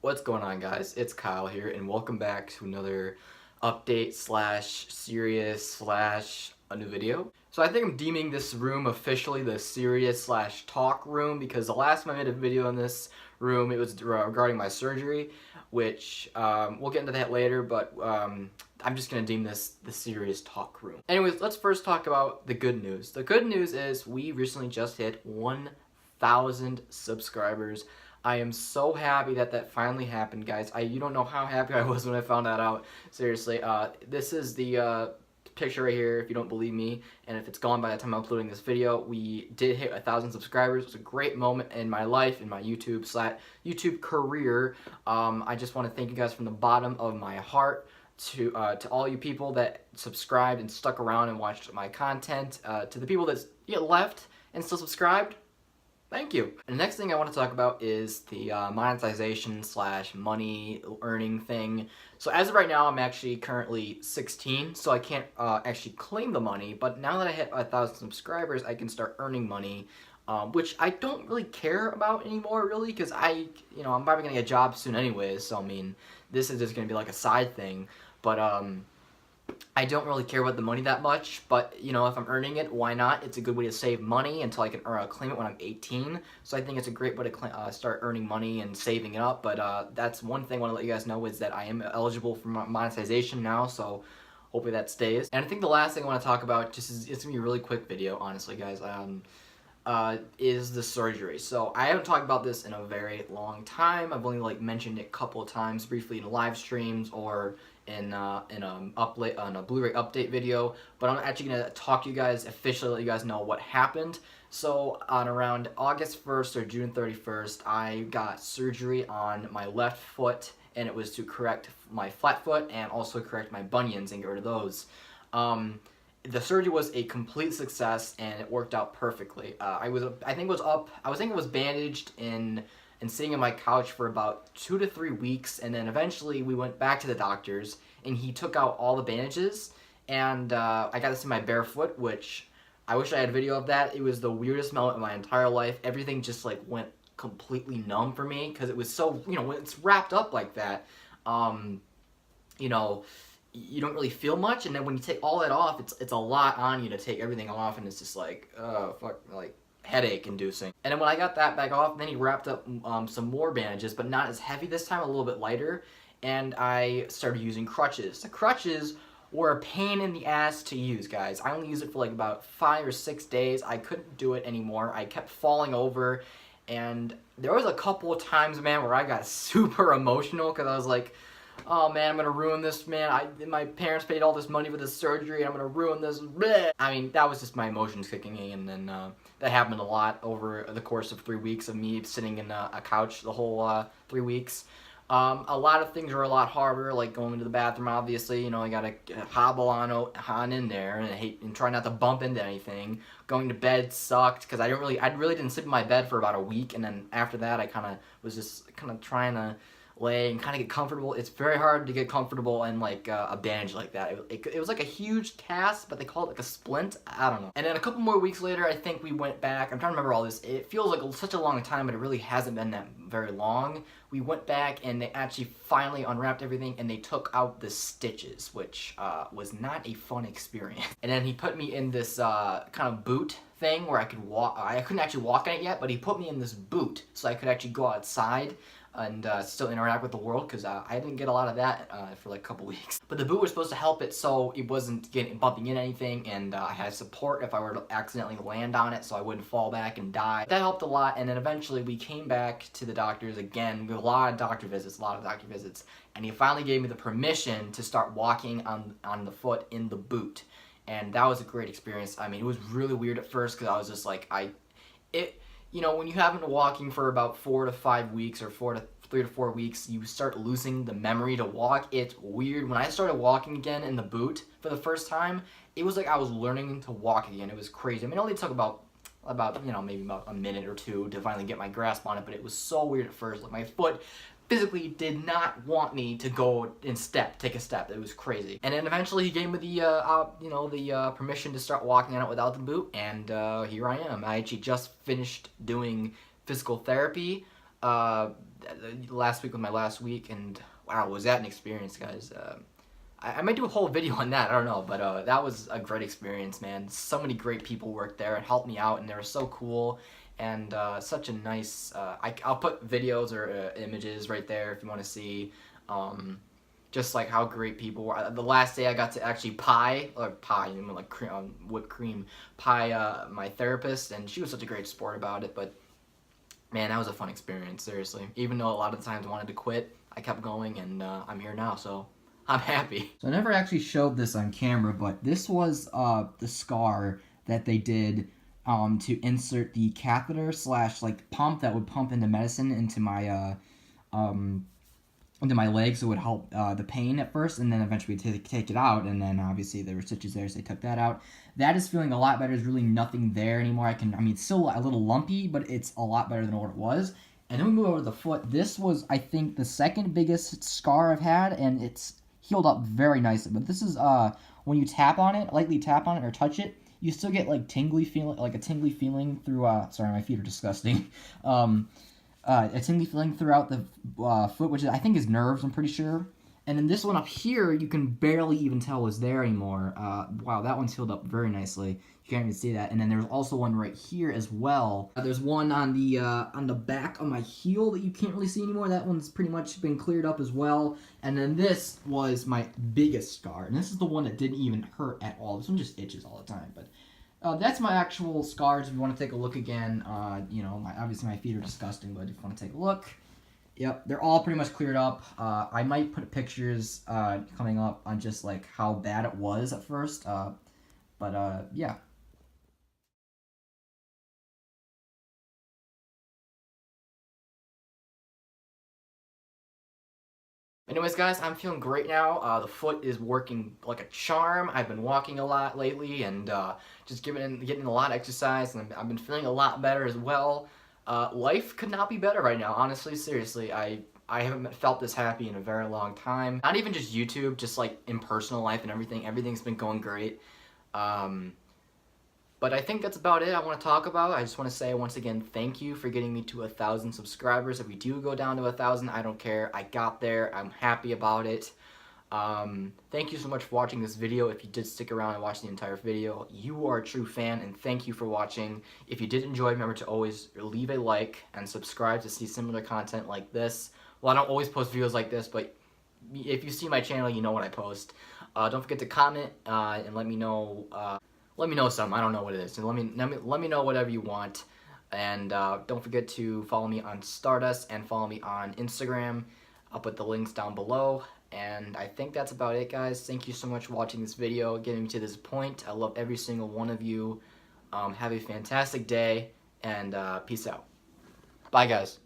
What's going on, guys? It's Kyle here, and welcome back to another update slash serious slash a new video. So I think I'm deeming this room officially the serious slash talk room because the last time I made a video in this room, it was regarding my surgery, which we'll get into that later, but I'm just going to deem this the serious talk room. Anyways, let's first talk about the good news. The good news is we recently just hit 1,000 subscribers. I am so happy that that finally happened, guys. You don't know how happy I was when I found that out. Seriously, this is the picture right here, if you don't believe me, and if it's gone by the time I'm uploading this video. We did hit 1,000 subscribers. It was a great moment in my life, in my YouTube career. I just want to thank you guys from the bottom of my heart to all you people that subscribed and stuck around and watched my content. To the people that left and still subscribed, thank you. And the next thing I want to talk about is the monetization slash money earning thing. So as of right now, I'm actually currently 16, so I can't actually claim the money, but now that I hit 1,000 subscribers, I can start earning money, which I don't really care about anymore, really, because I'm probably going to get a job soon anyways, so I mean, this is just going to be like a side thing, but I don't really care about the money that much, but if I'm earning it, why not? It's a good way to save money until I can claim it when I'm 18. So I think it's a great way to start earning money and saving it up. But that's one thing I want to let you guys know is that I am eligible for monetization now. So hopefully that stays. And I think the last thing I want to talk about, it's gonna be a really quick video, honestly, guys. Is the surgery. So I haven't talked about this in a very long time. I've only mentioned it a couple of times briefly in live streams or in a Blu-ray update video, but I'm actually gonna talk to you guys officially, let you guys know what happened. So on around August 1st or June 31st, I got surgery on my left foot, and it was to correct my flat foot and also correct my bunions and get rid of those. The surgery was a complete success, and it worked out perfectly. I think it was bandaged and sitting on my couch for about 2 to 3 weeks, and then eventually we went back to the doctors, and he took out all the bandages, and I got to see my bare foot, which I wish I had a video of that. It was the weirdest moment in my entire life. Everything just went completely numb for me, because it was so, when it's wrapped up like that, you don't really feel much, and then when you take all that off, it's a lot on you to take everything off, and it's just headache inducing. And then when I got that back off, then he wrapped up some more bandages, but not as heavy this time, a little bit lighter, and I started using crutches. The crutches were a pain in the ass to use, guys. I only used it for about 5 or 6 days. I couldn't do it anymore. I kept falling over, and there was a couple of times, man, where I got super emotional because I was like, oh man, I'm gonna ruin this, man. My parents paid all this money for this surgery, and I'm gonna ruin this. Bleh. I mean, that was just my emotions kicking in, and then that happened a lot over the course of 3 weeks of me sitting in a couch the whole 3 weeks. A lot of things were a lot harder, like going to the bathroom, obviously. I gotta hobble on in there and try not to bump into anything. Going to bed sucked because I really didn't sleep in my bed for about a week, and then after that I was just trying to lay and get comfortable. It's very hard to get comfortable in a bandage like that. It was like a huge cast, but they call it a splint. I don't know. And then a couple more weeks later, I think we went back. I'm trying to remember all this. It feels like such a long time, but it really hasn't been that very long. We went back and they actually finally unwrapped everything, and they took out the stitches, which was not a fun experience. And then he put me in this boot thing where I could walk. I couldn't actually walk in it yet, but he put me in this boot so I could actually go outside and still interact with the world, because I didn't get a lot of that for a couple weeks. But the boot was supposed to help it so it wasn't bumping in anything, and I had support if I were to accidentally land on it so I wouldn't fall back and die. That helped a lot, and then eventually we came back to the doctors again with a lot of doctor visits, and he finally gave me the permission to start walking on the foot in the boot. And that was a great experience. I mean, it was really weird at first because I was just when you haven't been walking for about 4 to 5 weeks or 3 to 4 weeks, you start losing the memory to walk. It's weird. When I started walking again in the boot for the first time, it was like I was learning to walk again. It was crazy. I mean, it only took about maybe about a minute or two to finally get my grasp on it, but it was so weird at first. My foot physically did not want me to go and take a step. It was crazy. And then eventually he gave me the permission to start walking on it without the boot, and here I am. I actually just finished doing physical therapy last week was my last week, and wow, was that an experience, guys. I might do a whole video on that, I don't know, but that was a great experience, man. So many great people worked there and helped me out, and they were so cool, and such a nice, I'll put videos or images right there if you want to see, just like how great people were. The last day I got to actually like whipped cream, pie my therapist, and she was such a great sport about it, but man, that was a fun experience, seriously. Even though a lot of the times I wanted to quit, I kept going, and I'm here now, so I'm happy. So I never actually showed this on camera, but this was the scar that they did to insert the catheter slash like pump that would pump into medicine into my legs. So it would help the pain at first, and then eventually take it out, and then obviously there were stitches there, so they took that out. That is feeling a lot better. There's really nothing there anymore. I mean, it's still a little lumpy, but it's a lot better than what it was. And then we move over to the foot. This was, I think, the second biggest scar I've had, and it's healed up very nicely. But this is when you tap on it, lightly tap on it or touch it, you still get like a tingly feeling through. Sorry, my feet are disgusting. A tingly feeling throughout the foot, which I think is nerves, I'm pretty sure. And then this one up here, you can barely even tell was there anymore. Wow, that one's healed up very nicely. You can't even see that. And then there's also one right here as well. There's one on the back of my heel that you can't really see anymore. That one's pretty much been cleared up as well. And then this was my biggest scar, and this is the one that didn't even hurt at all. This one just itches all the time, but. That's my actual scars. If you want to take a look again, you know, obviously my feet are disgusting, but if you want to take a look, yep, they're all pretty much cleared up. I might put pictures coming up on just like how bad it was at first, but yeah. Anyways, guys, I'm feeling great now. The foot is working like a charm. I've been walking a lot lately and just getting a lot of exercise, and I've been feeling a lot better as well. Life could not be better right now, honestly, seriously. I haven't felt this happy in a very long time. Not even just YouTube, just like in personal life and everything. Everything's been going great. But I think that's about it I want to talk about. I just want to say once again, thank you for getting me to 1,000 subscribers. If we do go down to 1,000, I don't care. I got there. I'm happy about it. Thank you so much for watching this video. If you did stick around and watch the entire video, you are a true fan, and thank you for watching. If you did enjoy, remember to always leave a like and subscribe to see similar content like this. Well, I don't always post videos like this, but if you see my channel, you know what I post. Don't forget to comment and let me know. Let me know something. I don't know what it is. And let me know whatever you want. And don't forget to follow me on Stardust and follow me on Instagram. I'll put the links down below. And I think that's about it, guys. Thank you so much for watching this video, getting me to this point. I love every single one of you. Have a fantastic day, and peace out. Bye, guys.